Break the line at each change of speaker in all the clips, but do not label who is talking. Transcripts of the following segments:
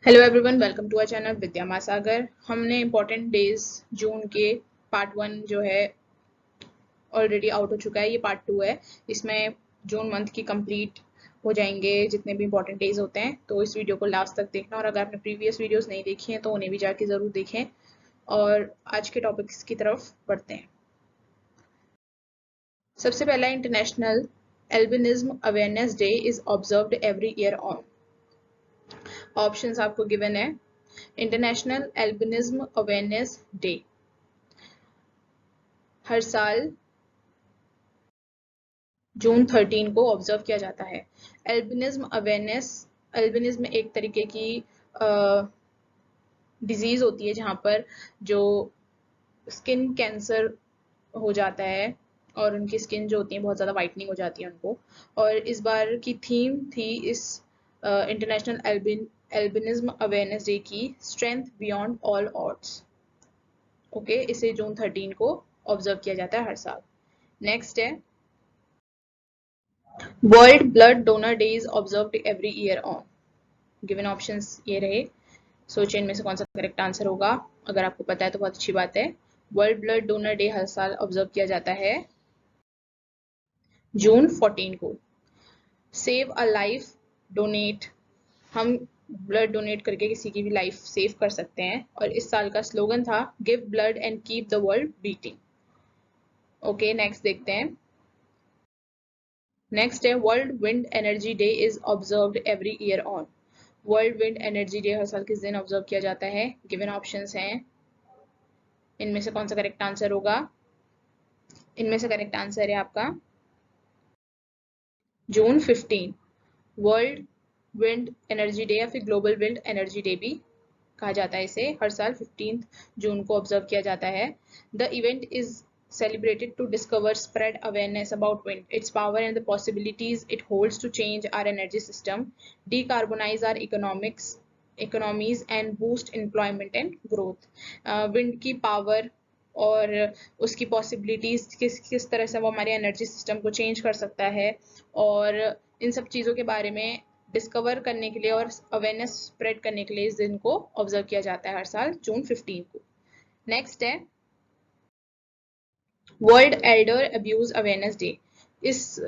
Hello everyone, welcome to our channel Vidya Mahasagar. हमने important days जून के part 1 जो है ऑलरेडी आउट हो चुका है। ये पार्ट 2 है। इसमें जून मंथ की कंप्लीट हो जाएंगे जितने भी इम्पोर्टेंट डेज होते हैं। तो इस वीडियो को लास्ट तक देखना, और अगर आपने प्रीवियस वीडियोस नहीं देखी हैं तो उन्हें भी जाके ज़रूर देखें। और आज के टॉपिक्स की तरफ बढ़ते हैं। सबसे पहला, international albinism awareness day is observed every year on. Options आपको गिवन है। इंटरनेशनल एल्बिनिज्म अवेयरनेस डे हर साल जून 13 को ऑब्जर्व किया जाता है। एल्बिनिज्म अवेयरनेस, एल्बिनिज्म एक तरीके की डिजीज होती है जहाँ पर जो स्किन कैंसर हो जाता है और उनकी स्किन जो होती है बहुत ज़्यादा वाइटनिंग हो जाती है उनको। और इस बार की थीम थी इस इंटरनेशनल एल्बिनिज्म अवेयरनेस डे की, strength beyond all odds. Okay, इसे जून 13 को ऑब्जर्व किया जाता है हर साल। नेक्स्ट है, world blood donor day is observed every year on. Given options ये रहे। सोचिए इनमें से कौन सा करेक्ट आंसर होगा। अगर आपको पता है तो बहुत अच्छी बात है। वर्ल्ड ब्लड डोनर डे हर साल ऑब्जर्व किया जाता है जून 14 को। सेव अ लाइफ, डोनेट, हम ब्लड डोनेट करके किसी की भी लाइफ सेव कर सकते हैं। और इस साल का स्लोगन था give blood and keep the world beating. Okay, next देखते हैं। नेक्स्ट है, world wind energy day is observed every year on. World wind energy day हर साल किस दिन ऑब्जर्व किया जाता है। गिवन ऑप्शंस हैं। इनमें से कौन सा करेक्ट आंसर होगा। इनमें से करेक्ट आंसर है आपका जून 15। वर्ल्ड विंड एनर्जी डे या फिर ग्लोबल विंड एनर्जी डे भी कहा जाता है इसे, हर साल 15 जून को ऑब्जर्व किया जाता है। The event is celebrated to discover, spread awareness about wind, its power and the possibilities it holds to change our energy system, decarbonize our economies and boost employment and growth. Wind की power और उसकी possibilities किस किस तरह से वो हमारे energy system को चेंज कर सकता है, और इन सब चीज़ों के बारे में डिस्कवर करने के लिए और अवेयरनेस स्प्रेड करने के लिए इस दिन को ऑब्जर्व किया जाता है हर साल जून 15 को। नेक्स्ट है, world Elder abuse awareness day. इस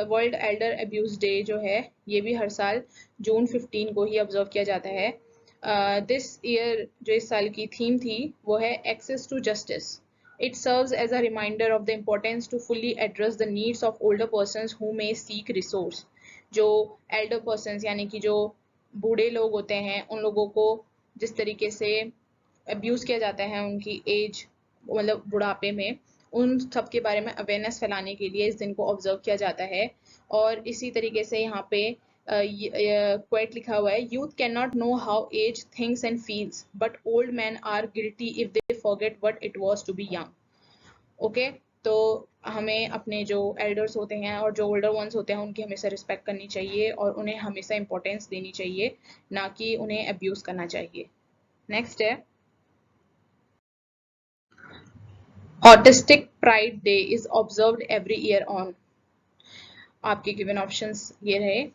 वर्ल्ड एल्डर अब्यूज डे जो है ये भी हर साल जून 15 को ही ऑब्जर्व किया जाता है। दिस ईयर जो इस साल की थीम थी वो है access to justice. It serves as a reminder of the importance to fully address the needs of older persons who may seek resource. जो एल्डर पर्सन्स यानी कि जो बूढ़े लोग होते हैं उन लोगों को जिस तरीके से अब्यूज किया जाता है उनकी एज, मतलब बुढ़ापे में, उन सब के बारे में अवेयरनेस फैलाने के लिए इस दिन को ऑब्जर्व किया जाता है। और इसी तरीके से यहाँ पे क्वेट लिखा हुआ है, youth can not know how age thinks and feels but old man are guilty if they forget what it was to be young. Okay, तो हमें अपने जो एल्डर्स होते हैं और जो ओल्डर वंस होते हैं उनकी हमेशा रिस्पेक्ट करनी चाहिए और उन्हें हमेशा इंपॉर्टेंस देनी चाहिए, ना कि उन्हें अब्यूज करना चाहिए। नेक्स्ट है, autistic pride day is observed every year on. आपके गिवन ऑप्शंस ये रहे।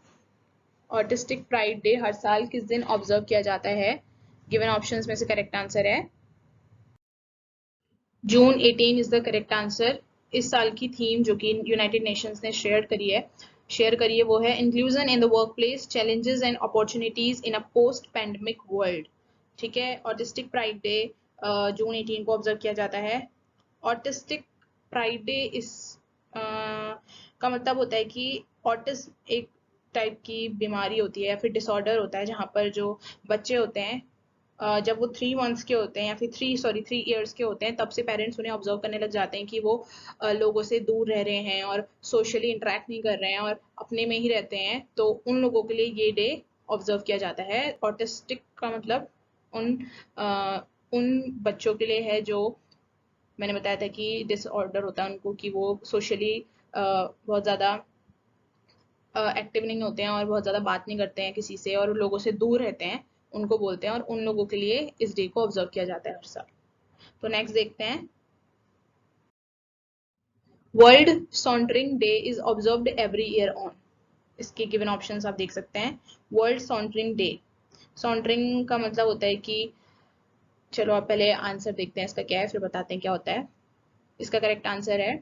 ऑटिस्टिक प्राइड डे हर साल किस दिन ऑब्जर्व किया जाता है। गिवन ऑप्शंस में से करेक्ट आंसर है जून 18 इज द करेक्ट आंसर। इस साल की थीम जो कि यूनाइटेड नेशंस ने शेयर करी है वो है inclusion in the work place, challenges and opportunities in a post pandemic world. ठीक है, ऑटिस्टिक प्राइड डे जून 18 को ऑब्जर्व किया जाता है। ऑटिस्टिक प्राइड डे इस का मतलब होता है कि ऑटिज्म एक टाइप की बीमारी होती है या फिर डिसऑर्डर होता है जहाँ पर जो बच्चे होते हैं जब वो 3 मंथ्स के होते हैं या फिर 3 ईयर्स के होते हैं तब से पेरेंट्स उन्हें ऑब्जर्व करने लग जाते हैं कि वो लोगों से दूर रह रहे हैं और सोशली इंटरेक्ट नहीं कर रहे हैं और अपने में ही रहते हैं। तो उन लोगों के लिए ये डे ऑब्जर्व किया जाता है। ऑटिस्टिक का मतलब उन उन बच्चों के लिए है जो मैंने बताया था कि डिसऑर्डर होता है उनको, कि वो सोशली बहुत ज़्यादा एक्टिव नहीं होते हैं और बहुत ज़्यादा बात नहीं करते हैं किसी से और लोगों से दूर रहते हैं, उनको बोलते हैं। और उन लोगों के लिए इस डे को ऑब्जर्व किया जाता है हर साल। तो नेक्स्ट देखते हैं, world sauntering day is observed every year on. इसके गिवन ऑप्शंस आप देख सकते हैं। वर्ल्ड सॉन्टरिंग डे, सॉन्टरिंग का मतलब होता है कि, चलो आप पहले आंसर देखते हैं इसका क्या है, फिर बताते हैं क्या होता है। इसका करेक्ट आंसर है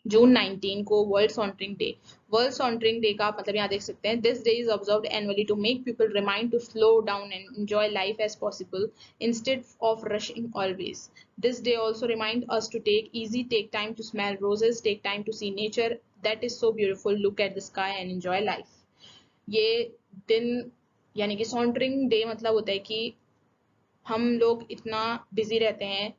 जून 19 को world sauntering day. World sauntering day का आप मतलब यहाँ देख सकते हैं, this day is observed annually to make people remind to slow down and enjoy life as possible instead of rushing always. This day also remind us to take easy, take time to smell roses, take time to see nature that is so beautiful, look at the sky and enjoy life. ये दिन यानी कि सॉन्टरिंग day मतलब होता है कि हम लोग इतना बिजी रहते हैं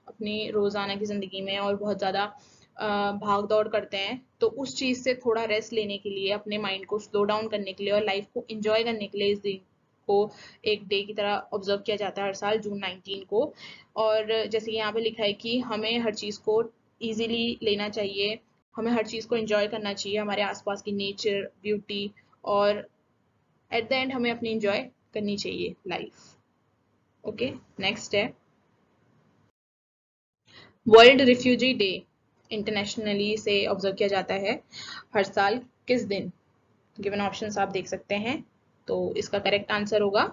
अपनी रोजाना की जिंदगी में और बहुत ज्यादा भाग दौड़ करते हैं, तो उस चीज से थोड़ा रेस्ट लेने के लिए, अपने माइंड को स्लो डाउन करने के लिए और लाइफ को एंजॉय करने के लिए इस दिन को एक डे की तरह ऑब्जर्व किया जाता है हर साल जून 19 को। और जैसे कि यहाँ पे लिखा है कि हमें हर चीज को इजीली लेना चाहिए, हमें हर चीज को एंजॉय करना चाहिए, हमारे आसपास की नेचर ब्यूटी, और एट द एंड हमें अपनी एंजॉय करनी चाहिए लाइफ। ओके, नेक्स्ट है वर्ल्ड रिफ्यूजी डे। इंटरनेशनली इसे ऑब्जर्व किया जाता है हर साल किस दिन? गिवन ऑप्शंस आप देख सकते हैं, तो इसका करेक्ट आंसर होगा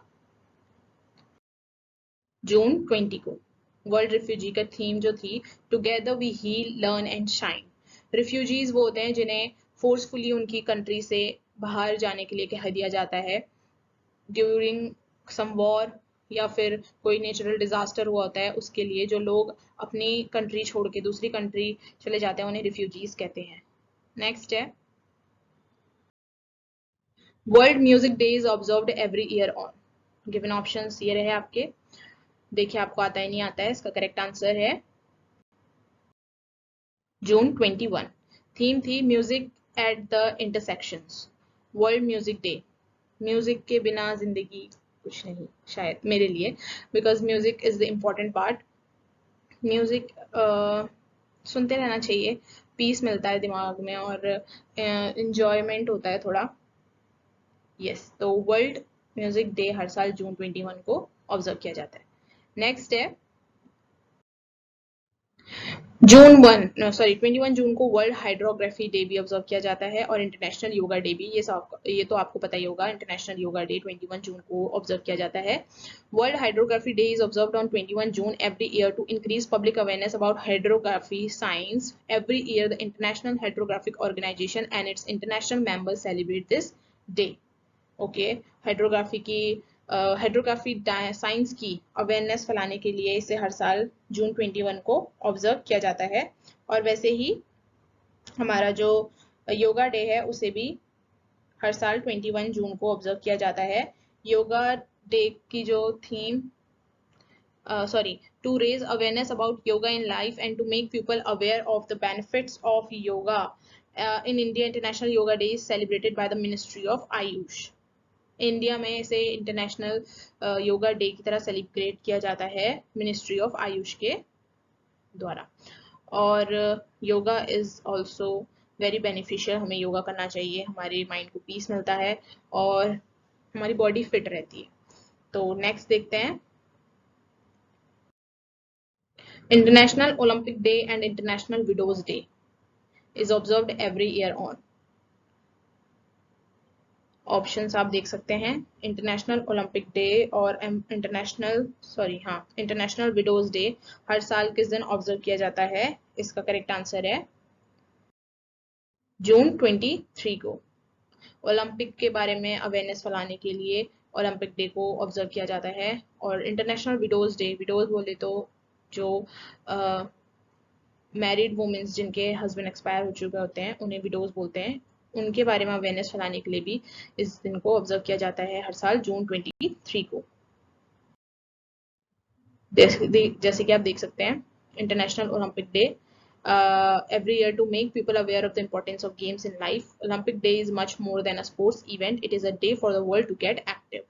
जून 20 को। वर्ल्ड रिफ्यूजी का थीम जो थी, together we heal learn and shine. Refugees वो होते हैं जिन्हें फोर्सफुली उनकी कंट्री से बाहर जाने के लिए कह दिया जाता है ड्यूरिंग सम वॉर, या फिर कोई नेचुरल डिजास्टर हुआ होता है उसके लिए जो लोग अपनी कंट्री छोड़ के दूसरी कंट्री चले जाते हैं उन्हें रिफ्यूजीज कहते हैं। नेक्स्ट है world music day is observed every year on. Given options ये रहे आपके, देखिए आपको आता है नहीं आता है। इसका करेक्ट आंसर है जून 21। थीम थी music at the intersections. World music day, music के बिना जिंदगी कुछ नहीं शायद मेरे लिए, because music is the important part. Music सुनते रहना चाहिए, पीस मिलता है दिमाग में और इंजॉयमेंट होता है थोड़ा। यस, तो वर्ल्ड म्यूजिक डे हर साल जून 21 को ऑब्जर्व किया जाता है। नेक्स्ट है जून 21 जून को वर्ल्ड हाइड्रोग्राफी डे भी ऑब्जर्व किया जाता है और इंटरनेशनल योगा डे भी। ये तो आपको पता ही होगा, इंटरनेशनल योगा डे 21 जून को ऑब्जर्व किया जाता है। World hydrography day is observed on 21 June every year to increase public awareness about hydrography science. Every year the international hydrographic organization and its international members celebrate this day. Okay, hydrography की hydrography science की awareness फैलाने के लिए इसे हर साल जून 21 को observe किया जाता है। और वैसे ही हमारा जो योगा डे है उसे भी हर साल 21 जून को ऑब्जर्व किया जाता है। योगा डे की जो theme to raise awareness about yoga in life and to make people aware of the benefits of yoga in India, International Yoga Day is celebrated by the Ministry of Ayush. India में इसे international yoga day की तरह celebrate किया जाता है ministry of Ayush के द्वारा। और yoga is also very beneficial, हमें योगा करना चाहिए, हमारे माइंड को पीस मिलता है और हमारी बॉडी फिट रहती है। तो नेक्स्ट देखते हैं international Olympic day and international widows day is observed every year on. Options आप देख सकते हैं, इंटरनेशनल ओलंपिक डे और इंटरनेशनल विडोज डे हर साल किस दिन ऑब्जर्व किया जाता है? इसका करेक्ट आंसर है जून 23 को। ओलंपिक के बारे में अवेयरनेस फैलाने के लिए ओलंपिक डे को ऑब्जर्व किया जाता है। और इंटरनेशनल विडोज डे, विडोज बोले तो जो मैरिड वुमेन्स जिनके हस्बैंड एक्सपायर हो चुके होते हैं उन्हें विडोज बोलते हैं, उनके बारे में अवेयरनेस फैलाने के लिए भी इस दिन को ऑब्जर्व किया जाता है हर साल जून 23 को। जैसे कि आप देख सकते हैं international Olympic day every year to make people aware of the importance of games in life. Olympic Day is much more than a sports event. It is a day for the world to get active.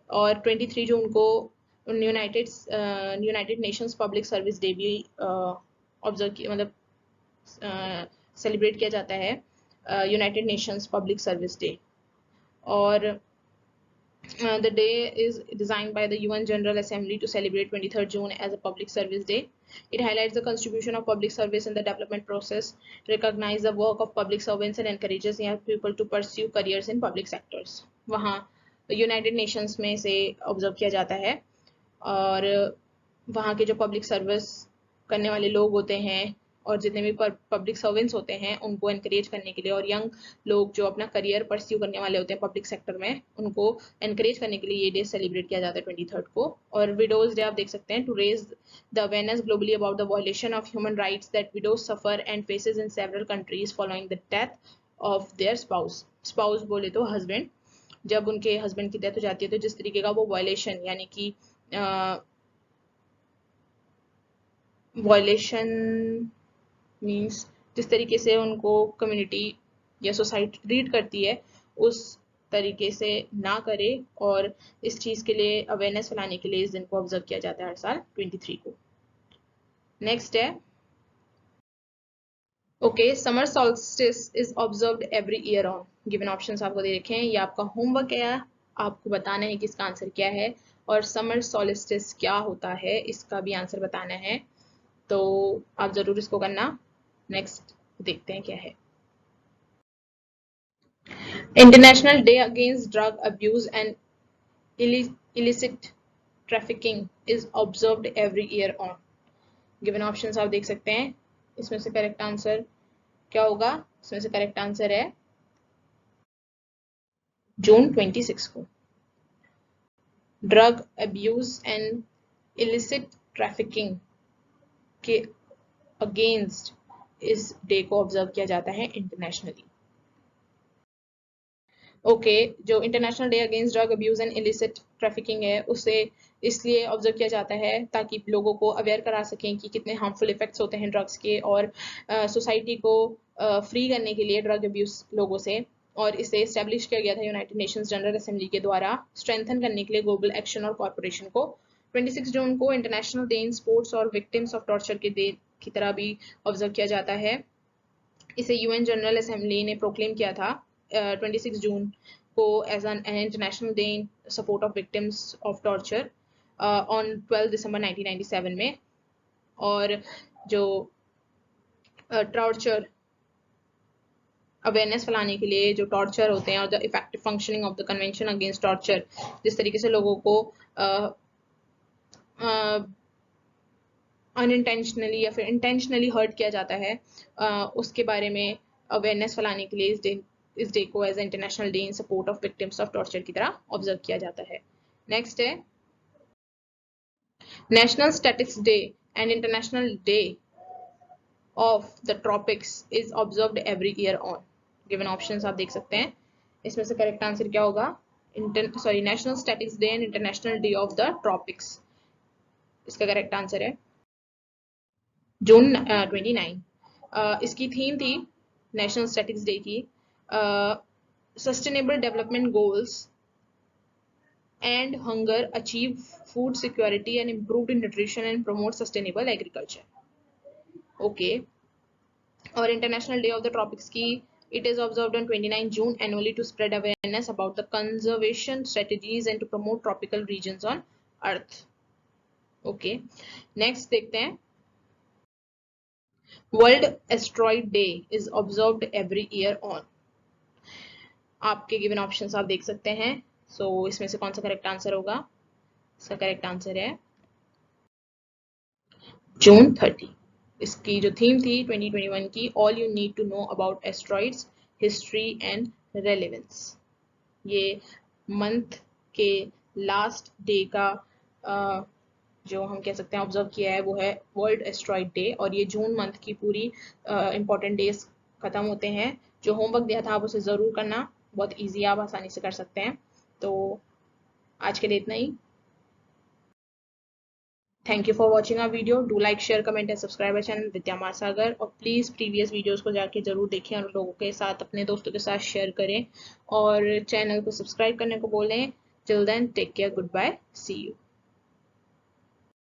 और 23 जून को United Nations public service day भी observe मतलब celebrate किया जाता है, United Nations public service day. और The day is designed by the UN General Assembly to celebrate 23rd June as a public service day. It highlights the contribution of public service in the development process, recognize the work of public servants and encourages young people to pursue careers in public sectors. वहाँ United Nations में से observe किया जाता है और वहाँ के जो पब्लिक सर्विस करने वाले लोग होते हैं और जितने भी पब्लिक सर्वेंट्स होते हैं उनको एनकरेज करने के लिए और यंग लोग जो अपना करियर परस्यू करने वाले होते हैं पब्लिक सेक्टर में उनको एनकरेज करने के लिए ये डे सेलिब्रेट किया जाता है 23rd को। और विडोज डे आप देख सकते हैं to raise the awareness globally about the violation of human rights that widows suffer and faces in several countries following the death of their spouse. Spouse बोले तो हस्बैंड, जब उनके हस्बैंड की डेथ हो जाती है तो जिस तरीके का वो वायलेशन यानी कि वायलेशन मीन्स जिस तरीके से उनको कम्युनिटी या सोसाइटी ट्रीट करती है उस तरीके से ना करे और इस चीज़ के लिए अवेयरनेस फैलाने के लिए इस दिन को ऑब्जर्व किया जाता है हर साल 23 को। नेक्स्ट है okay, summer solstice is observed every year on. Given options आपको दे रखे हैं, ये आपका होमवर्क है, आपको बताना है कि इसका आंसर क्या है और समर सॉल्स्टिस क्या होता है इसका भी आंसर बताना है, तो आप जरूर इसको करना। नेक्स्ट देखते हैं क्या है। International day against drug abuse and illicit trafficking is observed every year on. Given options आप देख सकते हैं, इसमें से करेक्ट आंसर क्या होगा? इसमें से करेक्ट आंसर है जून 26 को। Drug abuse and illicit trafficking के अगेंस्ट इस डे को ऑब्जर्व किया जाता है इंटरनेशनली। ओके, जो international day against drug abuse and illicit trafficking है उसे इसलिए ऑब्जर्व किया जाता है ताकि लोगों को अवेयर करा सकें कि कितने हार्मफुल इफेक्ट्स होते हैं ड्रग्स के और सोसाइटी को फ्री करने के लिए ड्रग अब्यूज लोगों से। और इसे इस्टेब्लिश किया गया था यूनाइटेड नेशंस जनरल असेंबली के द्वारा स्ट्रेंथन करने के लिए ग्लोबल एक्शन और कॉर्पोरेशन को। 26 जून को इंटरनेशनल डे इन स्पोर्ट्स और विक्टिम्स ऑफ टॉर्चर के डे की तरह भी ऑब्जर्व किया जाता है। इसे यूएन जनरल असेंबली ने प्रोक्लेम किया था 26 जून को as an international day in support of victims of torture on 12 December 1997 में। और जो टॉर्चर अवेयरनेस फैलाने के लिए जो टॉर्चर होते हैं और the effective functioning of the convention against torture, जिस तरीके से लोगों को अनइंटेंशनली या फिर इंटेंशनली हर्ट किया जाता है उसके बारे में अवेयरनेस फैलाने के लिए इस डे को as international day in support of victims of torture की तरह ऑब्जर्व किया जाता है। नेक्स्ट है national statistics day and international day of the tropics is observed every year on. Given options आप देख सकते हैं, इसमें से करेक्ट आंसर क्या होगा? National statistics day and international day of the tropics, इसका करेक्ट आंसर है जून 29। इसकी थीम थी नेशनल स्टैटिस्टिक्स डे की sustainable development goals and hunger, achieve food security and improved nutrition and promote sustainable agriculture. Okay, और international day of the tropics की it is observed on 29 June annually to spread awareness about the conservation strategies and to promote tropical regions on earth. Okay, next देखते हैं World Asteroid Day is observed every year on. आपके given options आप देख सकते हैं, सो इसमें से कौन सा करेक्ट आंसर होगा? इसका करेक्ट आंसर है जून 30। इसकी जो थीम थी 2021 की, all you need to know about asteroids, history and relevance. ये मंथ के लास्ट डे का जो हम कह सकते हैं ऑब्जर्व किया है वो है वर्ल्ड एस्ट्रॉइड डे, और ये जून मंथ की पूरी इंपॉर्टेंट डेज खत्म होते हैं। जो होमवर्क दिया था आप उसे ज़रूर करना, बहुत ईजी, आप आसानी से कर सकते हैं। तो आज के लिए इतना ही। Thank you for watching our video. Do like, share, comment and subscribe our channel Vidya Mahasagar, और प्लीज़ प्रीवियस वीडियोस को जाके जरूर देखें और लोगों के साथ, अपने दोस्तों के साथ शेयर करें और चैनल को सब्सक्राइब करने को बोलें। Till then, take care, good bye, see you.